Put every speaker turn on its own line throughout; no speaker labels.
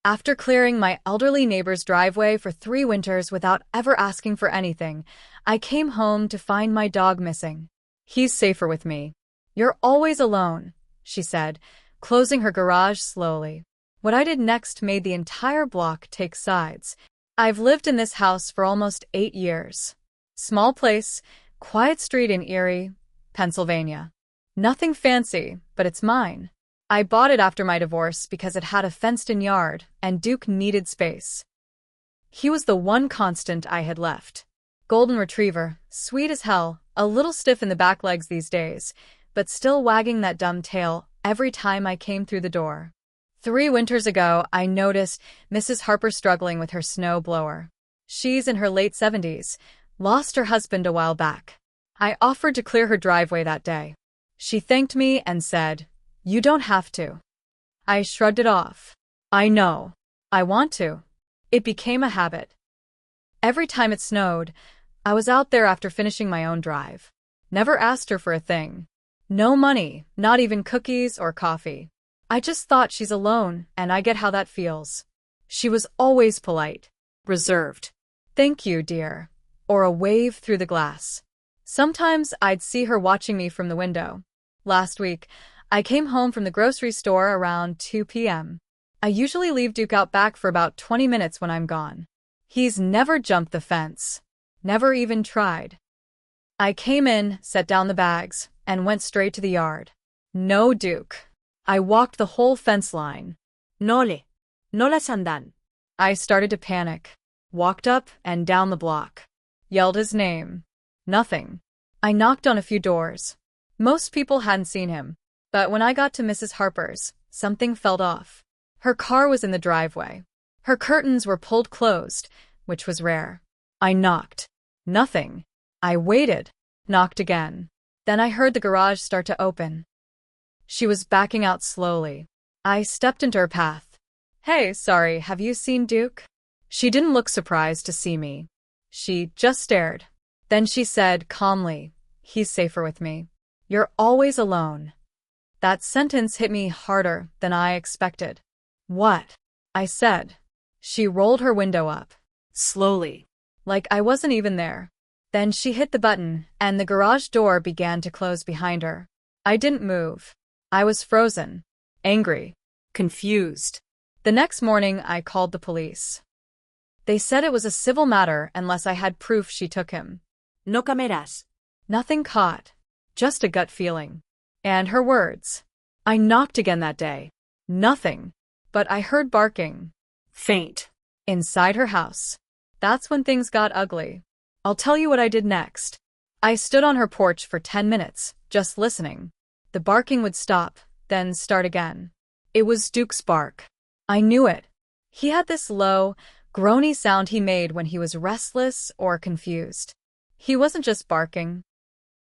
After clearing my elderly neighbor's driveway for 3 winters without ever asking for anything, I came home to find my dog missing. He's safer with me. You're always alone, she said, closing her garage slowly. What I did next made the entire block take sides. I've lived in this house for almost 8 years. Small place, quiet street in Erie, Pennsylvania. Nothing fancy, but it's mine. I bought it after my divorce because it had a fenced-in yard, and Duke needed space. He was the one constant I had left. Golden retriever, sweet as hell, a little stiff in the back legs these days, but still wagging that dumb tail every time I came through the door. 3 winters ago, I noticed Mrs. Harper struggling with her snow blower. She's in her late 70s, lost her husband a while back. I offered to clear her driveway that day. She thanked me and said, "You don't have to." I shrugged it off. I know. I want to. It became a habit. Every time it snowed, I was out there after finishing my own drive. Never asked her for a thing. No money, not even cookies or coffee. I just thought she's alone, and I get how that feels. She was always polite, reserved. "Thank you, dear," or a wave through the glass. Sometimes I'd see her watching me from the window. Last week, I came home from the grocery store around 2 p.m. I usually leave Duke out back for about 20 minutes when I'm gone. He's never jumped the fence. Never even tried. I came in, set down the bags, and went straight to the yard. No Duke. I walked the whole fence line. No las andan. I started to panic. Walked up and down the block. Yelled his name. Nothing. I knocked on a few doors. Most people hadn't seen him. But when I got to Mrs. Harper's, something felt off. Her car was in the driveway. Her curtains were pulled closed, which was rare. I knocked. Nothing. I waited. Knocked again. Then I heard the garage start to open. She was backing out slowly. I stepped into her path. "Hey, sorry, have you seen Duke?" She didn't look surprised to see me. She just stared. Then she said calmly, "He's safer with me. You're always alone." That sentence hit me harder than I expected. "What?" I said. She rolled her window up. Slowly. Like I wasn't even there. Then she hit the button, and the garage door began to close behind her. I didn't move. I was frozen. Angry. Confused. The next morning, I called the police. They said it was a civil matter unless I had proof she took him. No cameras. Nothing caught. Just a gut feeling. And her words. I knocked again that day. Nothing. But I heard barking. Faint. Inside her house. That's when things got ugly. I'll tell you what I did next. I stood on her porch for 10 minutes, just listening. The barking would stop, then start again. It was Duke's bark. I knew it. He had this low, groany sound he made when he was restless or confused. He wasn't just barking.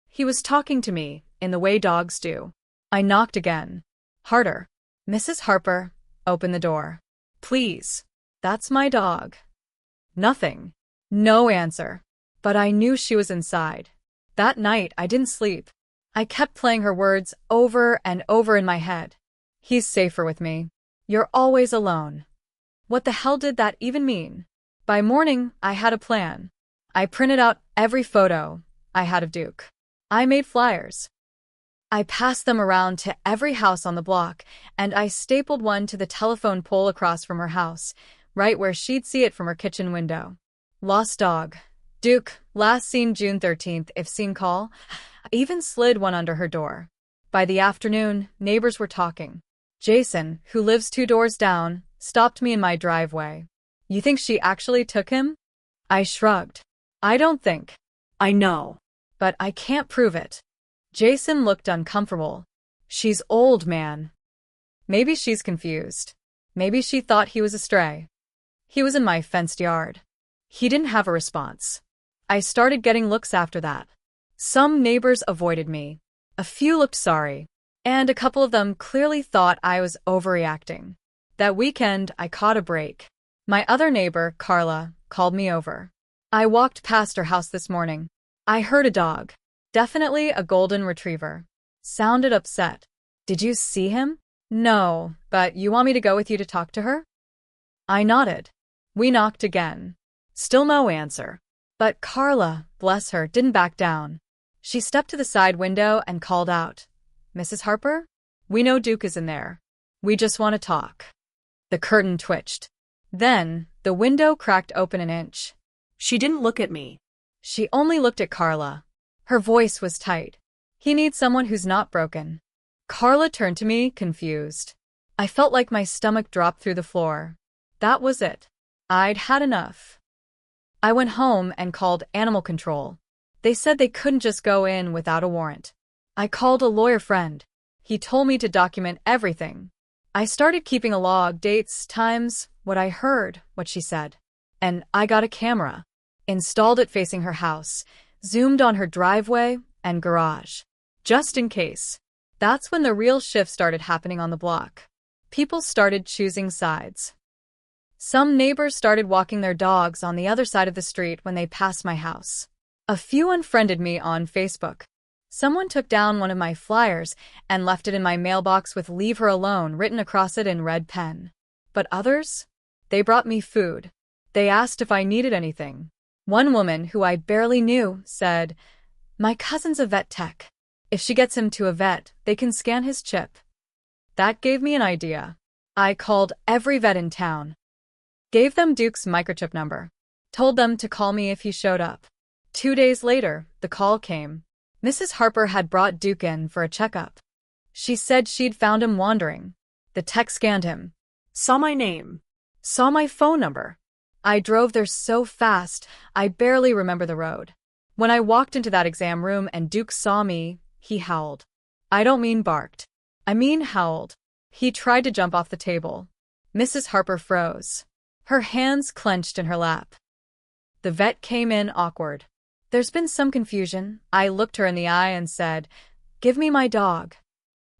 He was talking to me, in the way dogs do. I knocked again. Harder. "Mrs. Harper, open the door. Please. That's my dog." Nothing. No answer. But I knew she was inside. That night, I didn't sleep. I kept playing her words over and over in my head. "He's safer with me. You're always alone." What the hell did that even mean? By morning, I had a plan. I printed out every photo I had of Duke. I made flyers. I passed them around to every house on the block, and I stapled one to the telephone pole across from her house, right where she'd see it from her kitchen window. Lost dog. Duke, last seen June 13th, if seen call. I even slid one under her door. By the afternoon, neighbors were talking. Jason, who lives 2 doors down, stopped me in my driveway. "You think she actually took him?" I shrugged. "I don't think." "I know. But I can't prove it." Jason looked uncomfortable. "She's old, man." Maybe she's confused. Maybe she thought he was a stray. He was in my fenced yard. He didn't have a response. I started getting looks after that. Some neighbors avoided me. A few looked sorry. And a couple of them clearly thought I was overreacting. That weekend, I caught a break. My other neighbor, Carla, called me over. I walked past her house this morning. I heard a dog. Definitely a golden retriever. Sounded upset. "Did you see him?" "No, but you want me to go with you to talk to her?" I nodded. We knocked again. Still no answer. But Carla, bless her, didn't back down. She stepped to the side window and called out, "Mrs. Harper? We know Duke is in there. We just want to talk." The curtain twitched. Then, the window cracked open an inch.
She didn't look at me.
She only looked at Carla. Her voice was tight. "He needs someone who's not broken." Carla turned to me, confused. I felt like my stomach dropped through the floor. That was it. I'd had enough. I went home and called animal control. They said they couldn't just go in without a warrant. I called a lawyer friend. He told me to document everything. I started keeping a log, dates, times, what I heard, what she said. And I got a camera. Installed it facing her house, zoomed on her driveway and garage. Just in case. That's when the real shift started happening on the block. People started choosing sides. Some neighbors started walking their dogs on the other side of the street when they passed my house. A few unfriended me on Facebook. Someone took down one of my flyers and left it in my mailbox with "Leave her alone" written across it in red pen. But others? They brought me food. They asked if I needed anything. One woman, who I barely knew, said, "My cousin's a vet tech. If she gets him to a vet, they can scan his chip." That gave me an idea. I called every vet in town. Gave them Duke's microchip number. Told them to call me if he showed up. 2 days later, the call came. Mrs. Harper had brought Duke in for a checkup. She said she'd found him wandering. The tech scanned him.
Saw my name.
Saw my phone number. I drove there so fast, I barely remember the road. When I walked into that exam room and Duke saw me, he howled. I don't mean barked. I mean howled. He tried to jump off the table. Mrs. Harper froze. Her hands clenched in her lap. The vet came in awkward. "There's been some confusion." I looked her in the eye and said, "Give me my dog."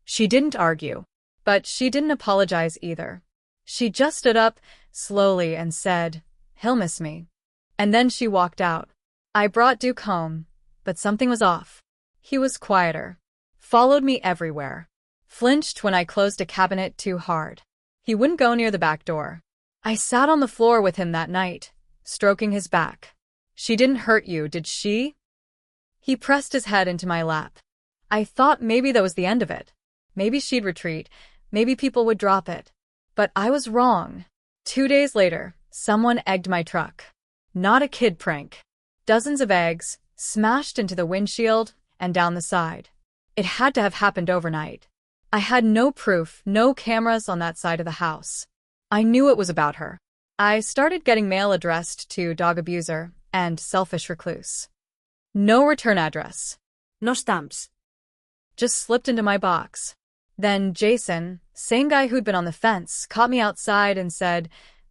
She didn't argue. But she didn't apologize either. She just stood up, slowly, and said, "He'll miss me." And then she walked out. I brought Duke home, but something was off. He was quieter. Followed me everywhere. Flinched when I closed a cabinet too hard. He wouldn't go near the back door. I sat on the floor with him that night, stroking his back. "She didn't hurt you, did she?" He pressed his head into my lap. I thought maybe that was the end of it. Maybe she'd retreat. Maybe people would drop it. But I was wrong. 2 days later, someone egged my truck. Not a kid prank. Dozens of eggs, smashed into the windshield and down the side. It had to have happened overnight. I had no proof, no cameras on that side of the house. I knew it was about her. I started getting mail addressed to dog abuser and selfish recluse. No return address.
No stamps.
Just slipped into my box. Then Jason, same guy who'd been on the fence, caught me outside and said,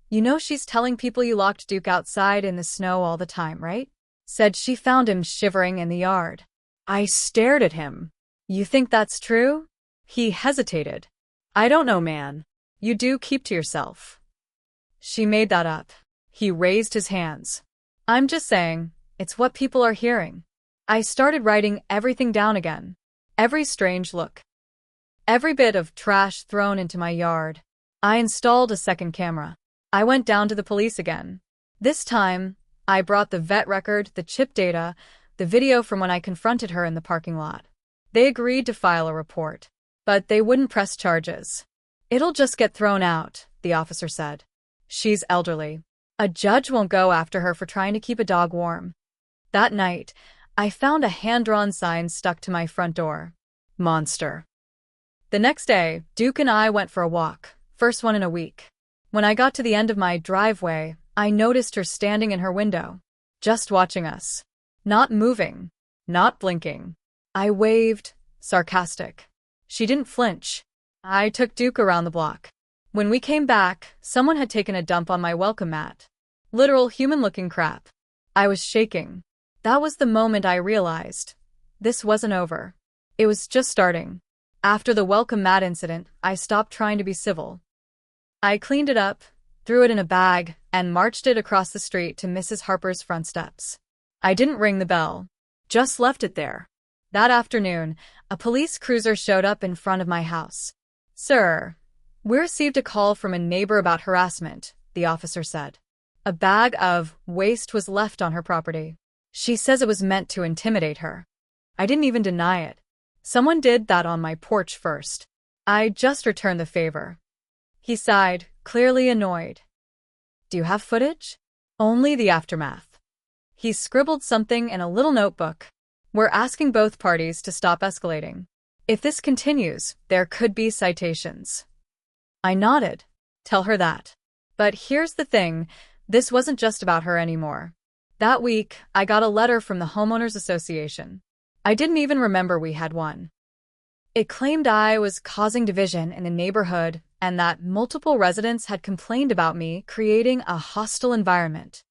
"You know she's telling people you locked Duke outside in the snow all the time, right?" Said she found him shivering in the yard. I stared at him. "You think that's true?" He hesitated. "I don't know, man. You do keep to yourself." "She made that up." He raised his hands. "I'm just saying, it's what people are hearing." I started writing everything down again. Every strange look. Every bit of trash thrown into my yard. I installed a second camera. I went down to the police again. This time, I brought the vet record, the chip data, the video from when I confronted her in the parking lot. They agreed to file a report. But they wouldn't press charges. "It'll just get thrown out," the officer said. "She's elderly. A judge won't go after her for trying to keep a dog warm." That night, I found a hand-drawn sign stuck to my front door. Monster. The next day, Duke and I went for a walk, first one in a week. When I got to the end of my driveway, I noticed her standing in her window, just watching us. Not moving, not blinking. I waved, sarcastic. She didn't flinch. I took Duke around the block. When we came back, someone had taken a dump on my welcome mat. Literal human-looking crap. I was shaking. That was the moment I realized. This wasn't over. It was just starting. After the welcome mat incident, I stopped trying to be civil. I cleaned it up, threw it in a bag, and marched it across the street to Mrs. Harper's front steps. I didn't ring the bell. Just left it there. That afternoon, a police cruiser showed up in front of my house. "Sir, we received a call from a neighbor about harassment. the officer said. A bag of waste was left on her property. She says it was meant to intimidate her. I didn't even deny it. Someone did that on my porch first. I just returned the favor. He sighed, clearly annoyed. Do you have footage? Only the aftermath. He scribbled something in a little notebook. We're asking both parties to stop escalating. If this continues, there could be citations. I nodded. Tell her that. But here's the thing, this wasn't just about her anymore. That week, I got a letter from the Homeowners Association. I didn't even remember we had one. It claimed I was causing division in the neighborhood and that multiple residents had complained about me creating a hostile environment.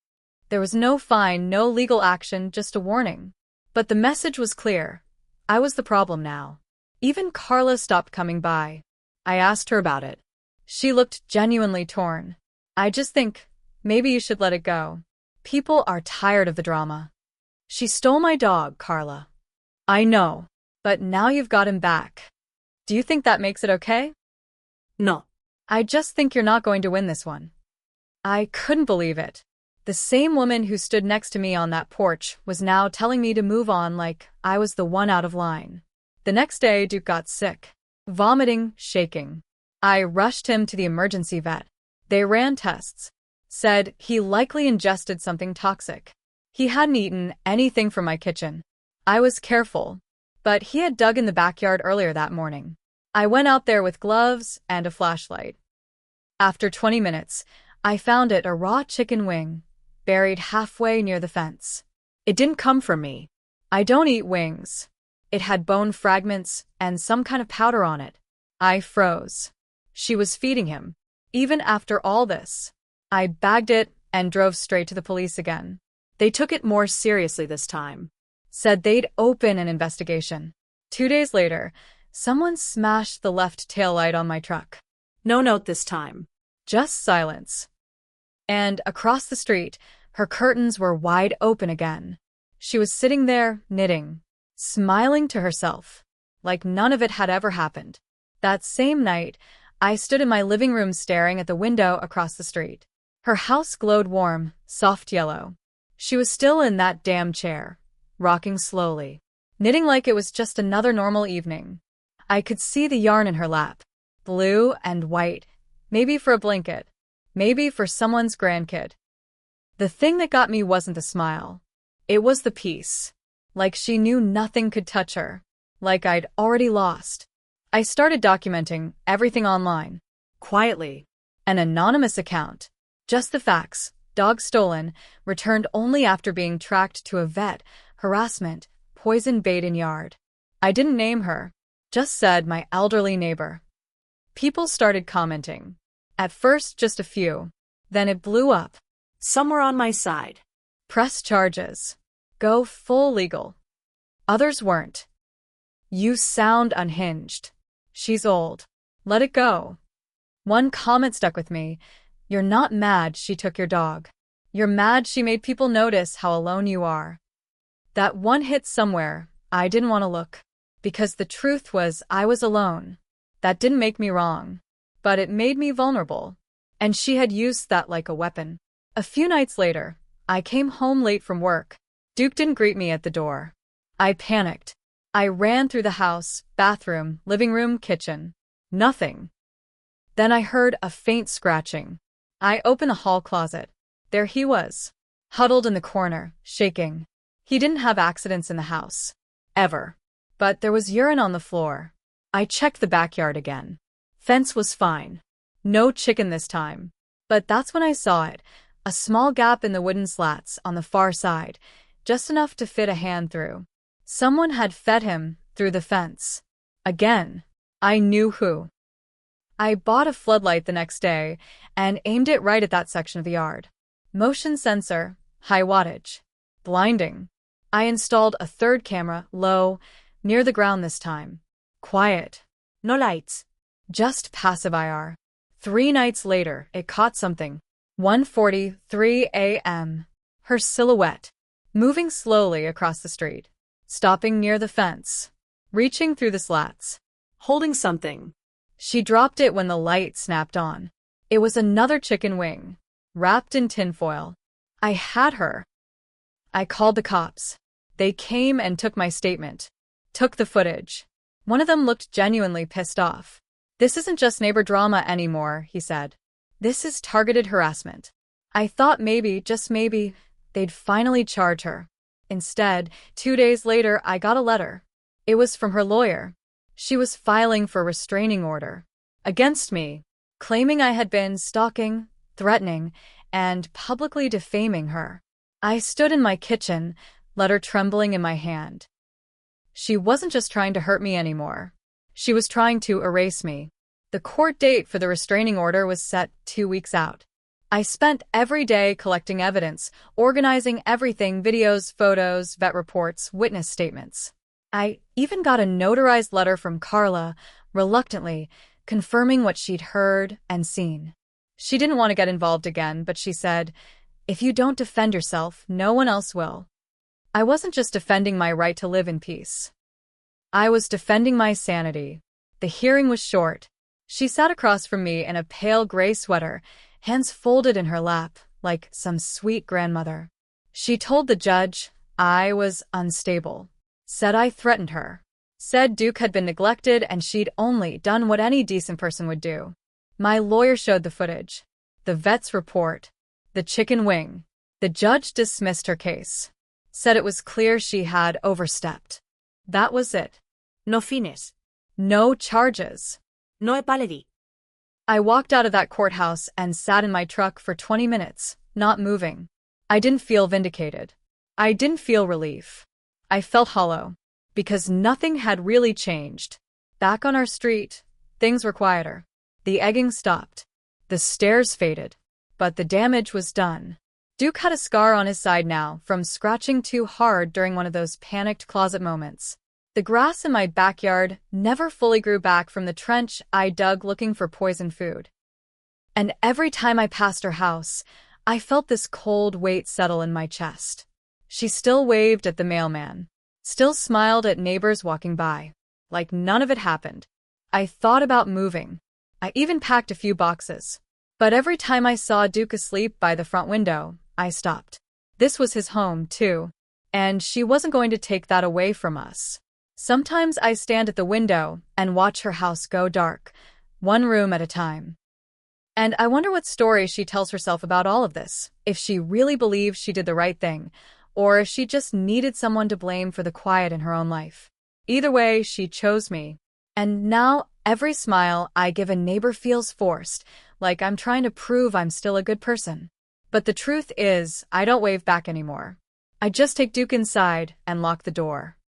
There was no fine, no legal action, just a warning. But the message was clear. I was the problem now. Even Carla stopped coming by. I asked her about it. She looked genuinely torn. I just think, maybe you should let it go. People are tired of the drama. She stole my dog, Carla. I know, but now you've got him back. Do you think that makes it okay?
No.
I just think you're not going to win this one. I couldn't believe it. The same woman who stood next to me on that porch was now telling me to move on like I was the one out of line. The next day, Duke got sick. Vomiting, shaking. I rushed him to the emergency vet. They ran tests. Said he likely ingested something toxic. He hadn't eaten anything from my kitchen. I was careful, but he had dug in the backyard earlier that morning. I went out there with gloves and a flashlight. After 20 minutes, I found it a raw chicken wing, buried halfway near the fence. It didn't come from me. I don't eat wings. It had bone fragments and some kind of powder on it. I froze. She was feeding him. Even after all this, I bagged it and drove straight to the police again. They took it more seriously this time. Said they'd open an investigation. 2 days later, someone smashed the left taillight on my truck.
No note this time.
Just silence. And across the street, her curtains were wide open again. She was sitting there, knitting, smiling to herself, like none of it had ever happened. That same night, I stood in my living room staring at the window across the street. Her house glowed warm, soft yellow. She was still in that damn chair, rocking slowly, knitting like it was just another normal evening. I could see the yarn in her lap, blue and white, maybe for a blanket, maybe for someone's grandkid. The thing that got me wasn't the smile. It was the peace. Like she knew nothing could touch her. Like I'd already lost. I started documenting everything online. Quietly. An anonymous account. Just the facts. Dog stolen, returned only after being tracked to a vet, harassment, poison bait in yard. I didn't name her. Just said my elderly neighbor. People started commenting. At first, just a few. Then it blew up.
Some were on my side.
Press charges. Go full legal. Others weren't. You sound unhinged. She's old. Let it go. One comment stuck with me. You're not mad she took your dog. You're mad she made people notice how alone you are. That one hit somewhere. I didn't want to look. Because the truth was I was alone. That didn't make me wrong. But it made me vulnerable. And she had used that like a weapon. A few nights later, I came home late from work. Duke didn't greet me at the door. I panicked. I ran through the house, bathroom, living room, kitchen. Nothing. Then I heard a faint scratching. I opened the hall closet. There he was, huddled in the corner, shaking. He didn't have accidents in the house. Ever. But there was urine on the floor. I checked the backyard again. Fence was fine. No chicken this time. But that's when I saw it. A small gap in the wooden slats on the far side, just enough to fit a hand through. Someone had fed him through the fence. Again. I knew who. I bought a floodlight the next day and aimed it right at that section of the yard. Motion sensor, high wattage. Blinding. I installed a third camera, low, near the ground this time. Quiet.
No lights.
Just passive IR. 3 nights later, it caught something. 1:43 a.m. Her silhouette. Moving slowly across the street. Stopping near the fence. Reaching through the slats.
Holding something.
She dropped it when the light snapped on. It was another chicken wing. wrapped in tinfoil. I had her. I called the cops. They came and took my statement. Took the footage. One of them looked genuinely pissed off. "This isn't just neighbor drama anymore," he said. "This is targeted harassment." I thought maybe, just maybe, they'd finally charge her. Instead, 2 days later, I got a letter. It was from her lawyer. She was filing for a restraining order against me, claiming I had been stalking, threatening, and publicly defaming her. I stood in my kitchen, letter trembling in my hand. She wasn't just trying to hurt me anymore. She was trying to erase me. The court date for the restraining order was set 2 weeks out. I spent every day collecting evidence, organizing everything: videos, photos, vet reports, witness statements. I even got a notarized letter from Carla, reluctantly, confirming what she'd heard and seen. She didn't want to get involved again, but she said, "If you don't defend yourself, no one else will." I wasn't just defending my right to live in peace. I was defending my sanity. The hearing was short. She sat across from me in a pale gray sweater, hands folded in her lap, like some sweet grandmother. She told the judge I was unstable. Said I threatened her. Said Duke had been neglected and she'd only done what any decent person would do. My lawyer showed the footage. The vet's report. The chicken wing. The judge dismissed her case. Said it was clear she had overstepped. That was it.
No fines.
No charges.
No epaledi.
I walked out of that courthouse and sat in my truck for 20 minutes, not moving. I didn't feel vindicated. I didn't feel relief. I felt hollow, because nothing had really changed. Back on our street, things were quieter. The egging stopped. The stares faded. But the damage was done. Duke had a scar on his side now from scratching too hard during one of those panicked closet moments. The grass in my backyard never fully grew back from the trench I dug looking for poison food. And every time I passed her house, I felt this cold weight settle in my chest. She still waved at the mailman, still smiled at neighbors walking by, like none of it happened. I thought about moving. I even packed a few boxes. But every time I saw Duke asleep by the front window, I stopped. This was his home, too, and she wasn't going to take that away from us. Sometimes I stand at the window and watch her house go dark, one room at a time. And I wonder what story she tells herself about all of this, if she really believes she did the right thing, or if she just needed someone to blame for the quiet in her own life. Either way, she chose me. And now every smile I give a neighbor feels forced, like I'm trying to prove I'm still a good person. But the truth is, I don't wave back anymore. I just take Duke inside and lock the door.